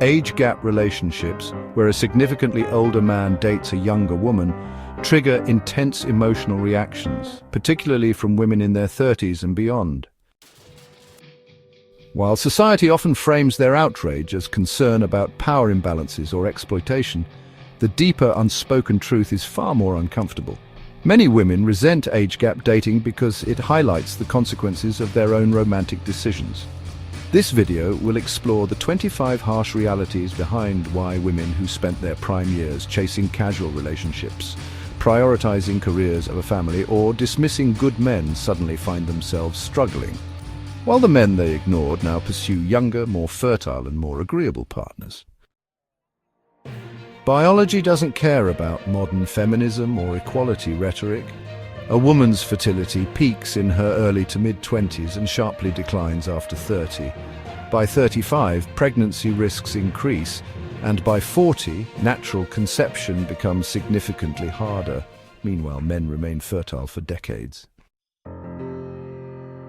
Age gap relationships, where a significantly older man dates a younger woman, trigger intense emotional reactions, particularly from women in their 30s and beyond. While society often frames their outrage as concern about power imbalances or exploitation, the deeper unspoken truth is far more uncomfortable. Many women resent age gap dating because it highlights the consequences of their own romantic decisions. This video will explore the 25 harsh realities behind why women who spent their prime years chasing casual relationships, prioritizing careers over family, or dismissing good men suddenly find themselves struggling, while the men they ignored now pursue younger, more fertile and more agreeable partners. Biology doesn't care about modern feminism or equality rhetoric. A woman's fertility peaks in her early to mid-20s and sharply declines after 30. By 35, pregnancy risks increase, and by 40, natural conception becomes significantly harder. Meanwhile, men remain fertile for decades.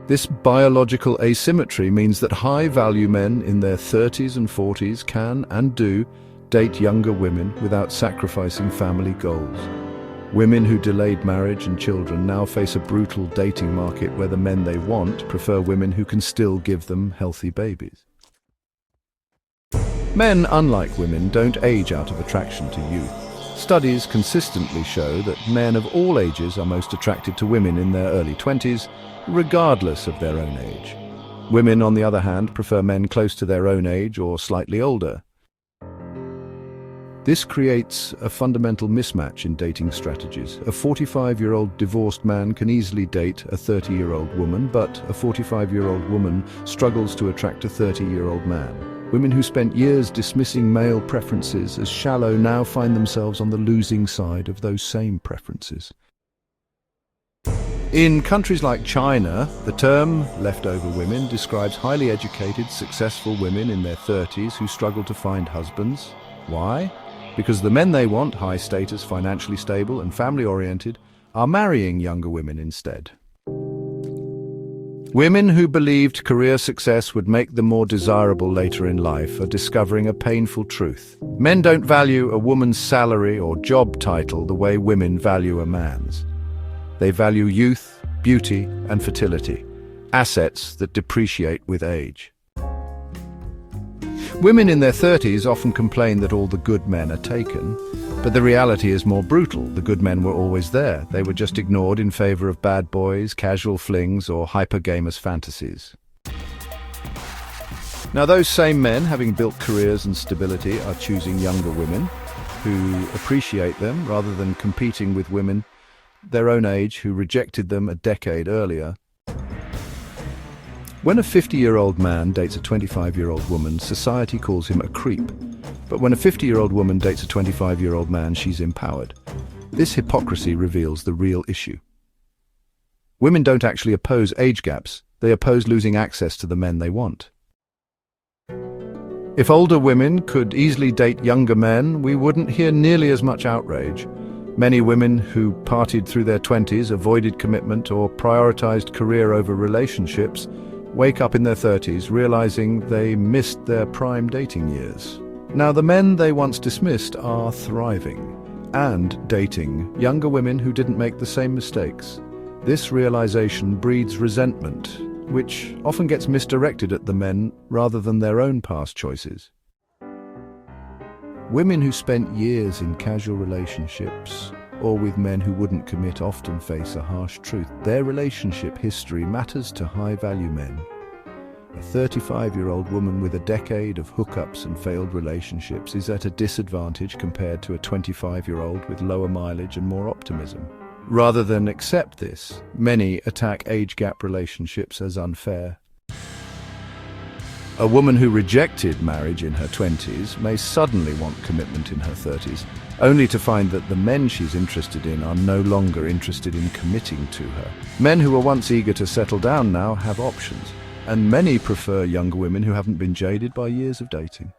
This biological asymmetry means that high-value men in their 30s and 40s can, and do, date younger women without sacrificing family goals. Women who delayed marriage and children now face a brutal dating market where the men they want prefer women who can still give them healthy babies. Men, unlike women, don't age out of attraction to youth. Studies consistently show that men of all ages are most attracted to women in their early 20s, regardless of their own age. Women, on the other hand, prefer men close to their own age or slightly older. This creates a fundamental mismatch in dating strategies. A 45-year-old divorced man can easily date a 30-year-old woman, but a 45-year-old woman struggles to attract a 30-year-old man. Women who spent years dismissing male preferences as shallow now find themselves on the losing side of those same preferences. In countries like China, the term leftover women describes highly educated, successful women in their 30s who struggle to find husbands. Why? Because the men they want, high status, financially stable and family-oriented, are marrying younger women instead. Women who believed career success would make them more desirable later in life are discovering a painful truth. Men don't value a woman's salary or job title the way women value a man's. They value youth, beauty, and fertility, assets that depreciate with age. Women in their 30s often complain that all the good men are taken, but the reality is more brutal. The good men were always there. They were just ignored in favor of bad boys, casual flings, or hypergamous fantasies. Now, those same men, having built careers and stability, are choosing younger women who appreciate them rather than competing with women their own age who rejected them a decade earlier. When a 50-year-old man dates a 25-year-old woman, society calls him a creep. But when a 50-year-old woman dates a 25-year-old man, she's empowered. This hypocrisy reveals the real issue. Women don't actually oppose age gaps, they oppose losing access to the men they want. If older women could easily date younger men, we wouldn't hear nearly as much outrage. Many women who partied through their 20s, avoided commitment, or prioritized career over relationships wake up in their 30s realizing they missed their prime dating years. Now, the men they once dismissed are thriving and dating younger women who didn't make the same mistakes. This realization breeds resentment, which often gets misdirected at the men rather than their own past choices. Women who spent years in casual relationships or with men who wouldn't commit often face a harsh truth. Their relationship history matters to high-value men. A 35-year-old woman with a decade of hookups and failed relationships is at a disadvantage compared to a 25-year-old with lower mileage and more optimism. Rather than accept this, many attack age gap relationships as unfair. A woman who rejected marriage in her 20s may suddenly want commitment in her 30s, only to find that the men she's interested in are no longer interested in committing to her. Men who were once eager to settle down now have options, and many prefer younger women who haven't been jaded by years of dating.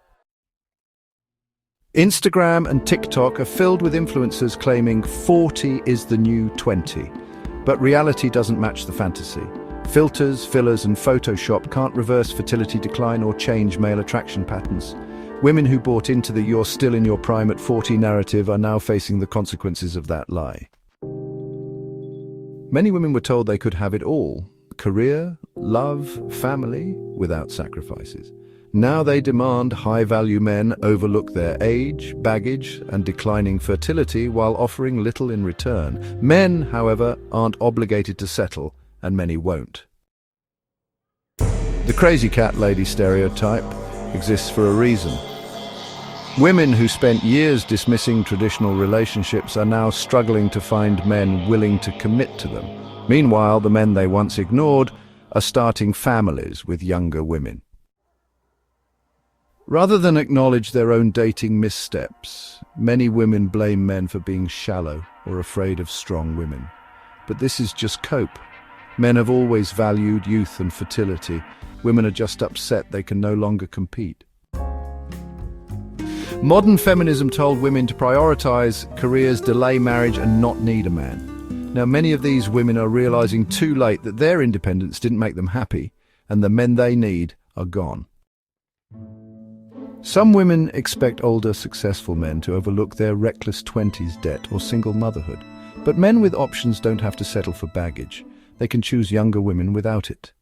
Instagram and TikTok are filled with influencers claiming 40 is the new 20, but reality doesn't match the fantasy. Filters, fillers and Photoshop can't reverse fertility decline or change male attraction patterns. Women who bought into the "you're still in your prime at 40" narrative are now facing the consequences of that lie. Many women were told they could have it all: career, love, family, without sacrifices. Now they demand high-value men overlook their age, baggage, and declining fertility while offering little in return. Men, however, aren't obligated to settle, and many won't. The crazy cat lady stereotype exists for a reason. Women who spent years dismissing traditional relationships are now struggling to find men willing to commit to them. Meanwhile, the men they once ignored are starting families with younger women. Rather than acknowledge their own dating missteps, many women blame men for being shallow or afraid of strong women. But this is just cope. Men have always valued youth and fertility. Women are just upset they can no longer compete. Modern feminism told women to prioritize careers, delay marriage, and not need a man. Now, many of these women are realizing too late that their independence didn't make them happy, and the men they need are gone. Some women expect older, successful men to overlook their reckless 20s debt or single motherhood. But men with options don't have to settle for baggage. They can choose younger women without it.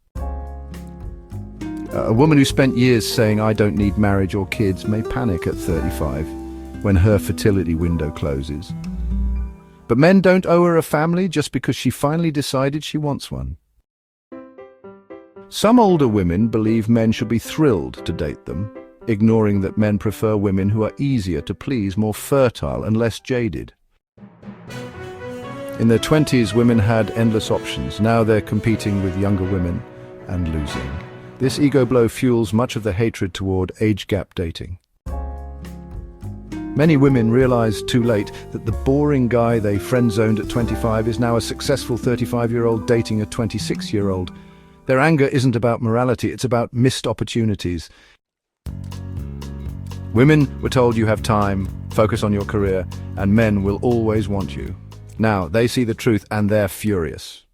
A woman who spent years saying, "I don't need marriage or kids," may panic at 35 when her fertility window closes. But men don't owe her a family just because she finally decided she wants one. Some older women believe men should be thrilled to date them, ignoring that men prefer women who are easier to please, more fertile, and less jaded. In their 20s, women had endless options. Now they're competing with younger women and losing. This ego blow fuels much of the hatred toward age gap dating. Many women realize too late that the boring guy they friend-zoned at 25 is now a successful 35-year-old dating a 26-year-old. Their anger isn't about morality, it's about missed opportunities. Women were told you have time, focus on your career, and men will always want you. Now, they see the truth and they're furious.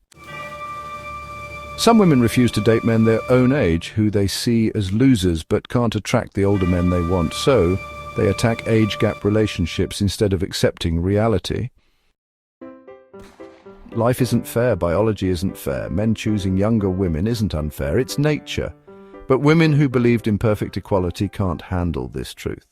Some women refuse to date men their own age who they see as losers but can't attract the older men they want, so they attack age gap relationships instead of accepting reality. Life isn't fair, biology isn't fair, men choosing younger women isn't unfair, it's nature. But women who believed in perfect equality can't handle this truth.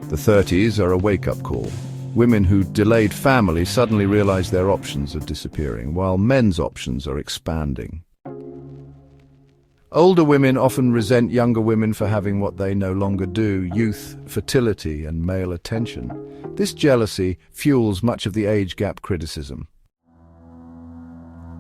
The 30s are a wake-up call. Women who delayed family suddenly realize their options are disappearing, while men's options are expanding. Older women often resent younger women for having what they no longer do: youth, fertility, and male attention. This jealousy fuels much of the age gap criticism.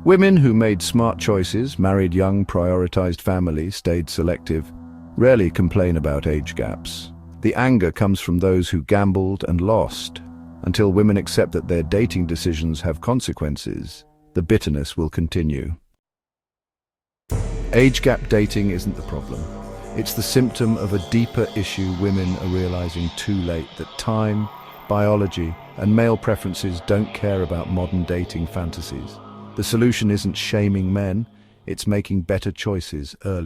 Women who made smart choices, married young, prioritized families, stayed selective, rarely complain about age gaps. The anger comes from those who gambled and lost. Until women accept that their dating decisions have consequences, the bitterness will continue. Age gap dating isn't the problem. It's the symptom of a deeper issue women are realizing too late: that time, biology, and male preferences don't care about modern dating fantasies. The solution isn't shaming men, it's making better choices early.